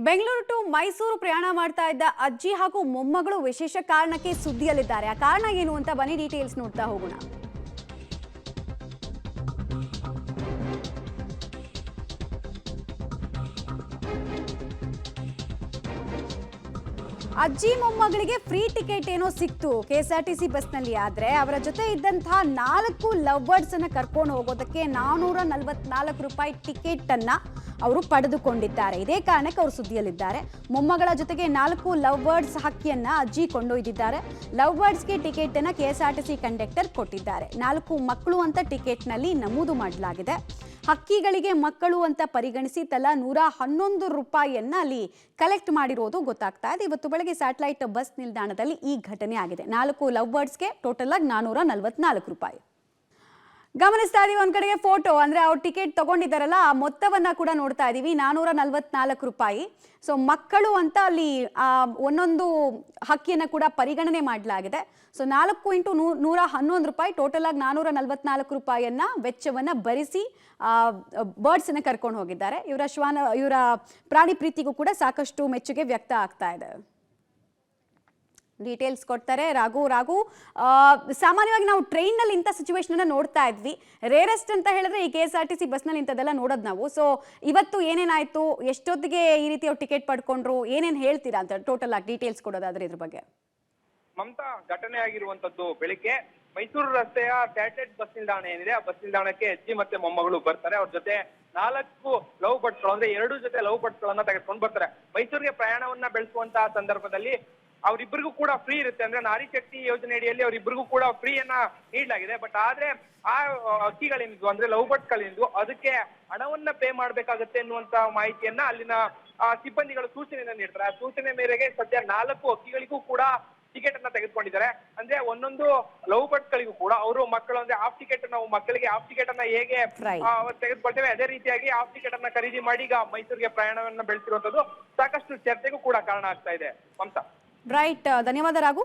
Bengaluru to Mysuru ಪ್ರಯಾಣ ಮಾಡ್ತಾ ಇದ್ದ ಅಜ್ಜಿ ಹಾಗೂ ಮೊಮ್ಮಗಳು ವಿಶೇಷ ಕಾರಣಕ್ಕೆ ಸುದ್ದಿಯಲ್ಲಿದ್ದಾರೆ. ಆ ಕಾರಣ ಏನು ಅಂತ ಬನ್ನಿ ಡೀಟೇಲ್ಸ್ ನೋಡ್ತಾ ಹೋಗೋಣ. ಅಜ್ಜಿ ಮೊಮ್ಮಗಳಿಗೆ ಫ್ರೀ ಟಿಕೆಟ್ ಏನೋ ಸಿಕ್ತು ಕೆಎಸ್ಆರ್ಟಿಸಿ ಬಸ್ನಲ್ಲಿ. ಆದ್ರೆ ಅವರ ಜೊತೆ ಇದ್ದಂತಹ 4 ಲವ್ ಬರ್ಡ್ಸ್ ಅನ್ನ ಕರ್ಕೊಂಡು ಹೋಗೋದಕ್ಕೆ 444 ರೂಪಾಯಿ ಟಿಕೆಟ್ ಅನ್ನ ಅವರು ಪಡೆದುಕೊಂಡಿದ್ದಾರೆ. ಇದೇ ಕಾರಣಕ್ಕೆ ಅವರು ಸುದ್ದಿಯಲ್ಲಿದ್ದಾರೆ. ಮೊಮ್ಮಗಳ ಜೊತೆಗೆ 4 ಲವ್ ಬರ್ಡ್ಸ್ ಹಕ್ಕಿಯನ್ನ ಅಜ್ಜಿ ಕೊಂಡೊಯ್ದಿದ್ದಾರೆ. ಲವ್ ಬರ್ಡ್ಸ್ಗೆ ಟಿಕೆಟ್ ಅನ್ನ ಕೆಎಸ್ಆರ್ಟಿಸಿ ಕಂಡಕ್ಟರ್ ಕೊಟ್ಟಿದ್ದಾರೆ. 4 ಮಕ್ಕಳು ಅಂತ ಟಿಕೆಟ್ ನಲ್ಲಿ ನಮೂದು ಮಾಡಲಾಗಿದೆ. ಹಕ್ಕಿಗಳಿಗೆ ಮಕ್ಕಳು ಅಂತ ಪರಿಗಣಿಸಿ ತಲಾ 111 ರೂಪಾಯಿಯನ್ನ ಅಲ್ಲಿ ಕಲೆಕ್ಟ್ ಮಾಡಿರೋದು ಗೊತ್ತಾಗ್ತಾ ಇದೆ. ಇವತ್ತು ಬೆಳಗ್ಗೆ ಸ್ಯಾಟಲೈಟ್ ಬಸ್ ನಿಲ್ದಾಣದಲ್ಲಿ ಈ ಘಟನೆ ಆಗಿದೆ. 4 ಲವ್ ಬರ್ಡ್ಸ್ಗೆ ಟೋಟಲ್ ಆಗಿ 444 ರೂಪಾಯಿ. ಗಮನಿಸ್ತಾ ಇದೀವಿ ಒಂದ್ ಕಡೆಗೆ ಫೋಟೋ, ಅಂದ್ರೆ ಅವ್ರು ಟಿಕೆಟ್ ತಗೊಂಡಿದ್ದಾರಲ್ಲ ಆ ಮೊತ್ತವನ್ನ ಕೂಡ ನೋಡ್ತಾ ಇದೀವಿ, 444 ರೂಪಾಯಿ. ಸೊ ಮಕ್ಕಳು ಅಂತ ಅಲ್ಲಿ ಒಂದೊಂದು ಹಕ್ಕಿಯನ್ನ ಕೂಡ ಪರಿಗಣನೆ ಮಾಡಲಾಗಿದೆ. ಸೊ 4 ಇಂಟು 111 ರೂಪಾಯಿ, ಟೋಟಲ್ ಆಗಿ 444 ರೂಪಾಯಿಯನ್ನ ವೆಚ್ಚವನ್ನ ಭರಿಸಿ ಬರ್ಡ್ಸ್ ಅನ್ನ ಕರ್ಕೊಂಡು ಹೋಗಿದ್ದಾರೆ. ಇವರ ಪ್ರಾಣಿ ಪ್ರೀತಿಗೂ ಕೂಡ ಸಾಕಷ್ಟು ಮೆಚ್ಚುಗೆ ವ್ಯಕ್ತ ಆಗ್ತಾ ಇದೆ. ಡೀಟೇಲ್ಸ್ ಕೊಡ್ತಾರೆ ರಾಘು. ಸಾಮಾನ್ಯವಾಗಿ ನಾವು ಟ್ರೈನ್ ನಲ್ಲಿ ಇಂಥ ಸಿಚುವೇಶನ್ ಅನ್ನ ನೋಡ್ತಾ ಇದ್ವಿ. ರೇರೆಸ್ಟ್ ಅಂತ ಹೇಳಿದ್ರೆ ಈ ಕೆಎಸ್ಆರ್ಟಿಸಿ ಬಸ್ ನಲ್ಲಿ ಇಂಥದ್ದೆಲ್ಲ ನೋಡೋದು ನಾವು. ಸೊ ಇವತ್ತು ಏನೇನಾಯ್ತು, ಎಷ್ಟೊತ್ತಿಗೆ ಈ ರೀತಿ ಅವ್ರು ಟಿಕೆಟ್ ಪಡ್ಕೊಂಡ್ರು, ಏನೇನ್ ಹೇಳ್ತೀರಾ ಅಂತ ಟೋಟಲ್ ಆಗಿ ಡೀಟೇಲ್ಸ್ ಕೊಡೋದಾದ್ರೆ ಇದ್ರ ಬಗ್ಗೆ. ಮಮತಾ, ಘಟನೆ ಆಗಿರುವಂತದ್ದು ಬೆಳಿಗ್ಗೆ ಮೈಸೂರು ರಸ್ತೆಯ ಸ್ಯಾಟಲೈಟ್ ಬಸ್ ನಿಲ್ದಾಣ ಏನಿದೆ ಆ ಬಸ್ ನಿಲ್ದಾಣಕ್ಕೆ ಅಜ್ಜಿ ಮತ್ತೆ ಮೊಮ್ಮಗಳು ಬರ್ತಾರೆ. ಅವ್ರ ಜೊತೆ 4 ಲವ್ ಬರ್ಡ್ಸ್ಗಳು, ಅಂದ್ರೆ 2 ಜೊತೆ ಲವ್ ಬರ್ಡ್ಸ್ಗಳನ್ನ ತೆಗೆದುಕೊಂಡು ಬರ್ತಾರೆ. ಮೈಸೂರಿಗೆ ಪ್ರಯಾಣವನ್ನ ಬೆಳೆಸುವಂತಹ ಸಂದರ್ಭದಲ್ಲಿ ಅವರಿಬ್ಬರಿಗೂ ಕೂಡ ಫ್ರೀ ಇರುತ್ತೆ. ಅಂದ್ರೆ ನಾರಿ ಶಕ್ತಿ ಯೋಜನೆ ಅಡಿಯಲ್ಲಿ ಅವರಿಬ್ಬರಿಗೂ ಕೂಡ ಫ್ರೀಯನ್ನ ನೀಡಲಾಗಿದೆ. ಬಟ್ ಆದ್ರೆ ಆ ಹಕ್ಕಿಗಳೇನಿದ್ವು, ಅಂದ್ರೆ ಲವ್ ಬರ್ಡ್ಸ್ ಗಳಿಂದು, ಅದಕ್ಕೆ ಹಣವನ್ನ ಪೇ ಮಾಡ್ಬೇಕಾಗತ್ತೆ ಎನ್ನುವಂತ ಮಾಹಿತಿಯನ್ನ ಅಲ್ಲಿನ ಸಿಬ್ಬಂದಿಗಳು ಸೂಚನೆಯನ್ನ ನೀಡ್ತಾರೆ. ಆ ಸೂಚನೆ ಮೇರೆಗೆ ಸದ್ಯ 4 ಹಕ್ಕಿಗಳಿಗೂ ಕೂಡ ಟಿಕೆಟ್ ಅನ್ನ ತೆಗೆದುಕೊಂಡಿದ್ದಾರೆ. ಅಂದ್ರೆ ಒಂದೊಂದು ಲವ್ ಬರ್ಡ್ಸ್ ಗಳಿಗೂ ಕೂಡ ಅವರು ಮಕ್ಕಳು, ಅಂದ್ರೆ ಹಾಫ್ ಟಿಕೆಟ್, ನಾವು ಮಕ್ಕಳಿಗೆ ಹಾಫ್ ಟಿಕೆಟ್ ಅನ್ನ ಹೇಗೆ ತೆಗೆದುಕೊಳ್ತೇವೆ ಅದೇ ರೀತಿಯಾಗಿ ಹಾಫ್ ಟಿಕೆಟ್ ಅನ್ನ ಖರೀದಿ ಮಾಡಿ ಈಗ ಮೈಸೂರಿಗೆ ಪ್ರಯಾಣವನ್ನ ಬೆಳೆಸಿರುವಂತದ್ದು ಸಾಕಷ್ಟು ಚರ್ಚೆಗೂ ಕೂಡ ಕಾರಣ ಆಗ್ತಾ ಇದೆ. ಮಮತಾ, ರೈಟ್, ಧನ್ಯವಾದ ರಾಘು.